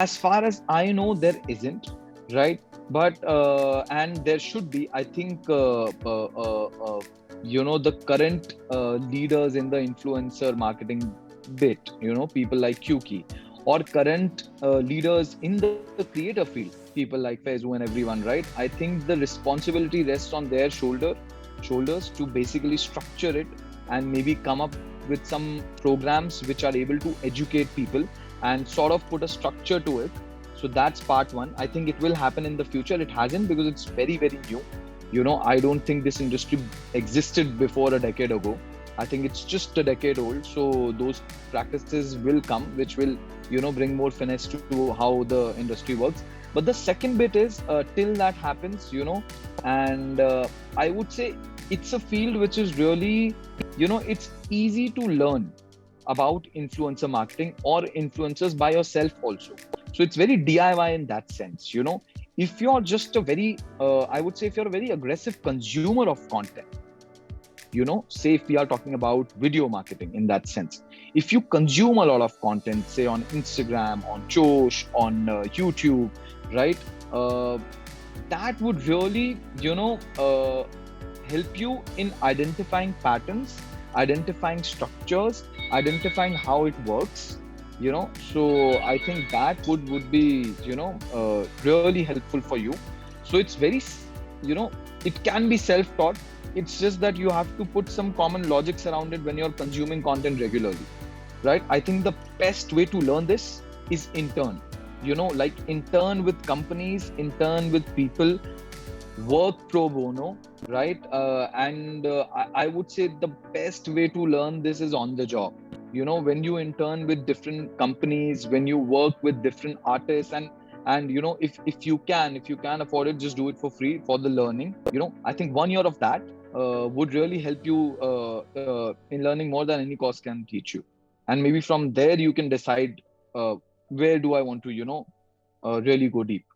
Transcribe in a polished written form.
As far as I know, there isn't, right? But and there should be. I think the current leaders in the influencer marketing bit, people like Qyuki, or current leaders in the creator field, people like Faizu and everyone, right? I think the responsibility rests on their shoulders to basically structure it and maybe come up with some programs which are able to educate people and sort of put a structure to it. So that's part one. I think it will happen in the future. It hasn't because it's very, very new. I don't think this industry existed before a decade ago. I think it's just a decade old. So those practices will come, which will, bring more finesse to how the industry works. But the second bit is till that happens, and I would say it's a field which is really, it's easy to learn about influencer marketing or influencers by yourself also. So it's very DIY in that sense. If you're just a very, I would say, if you're a very aggressive consumer of content, say if we are talking about video marketing in that sense, if you consume a lot of content, say on Instagram, on Josh, on YouTube, right? That would really, help you in identifying patterns, identifying structures, identifying how it works. So I think that would be really helpful for you. So it's very, it can be self-taught. It's just that you have to put some common logics around it when you're consuming content regularly, right? I think the best way to learn this is intern. Like intern with companies, intern with people, work pro bono, right? And I would say the best way to learn this is on the job. When you intern with different companies, when you work with different artists, and if you can afford it, just do it for free for the learning. I think 1 year of that would really help you in learning more than any course can teach you. And maybe from there you can decide where do I want to really go deep.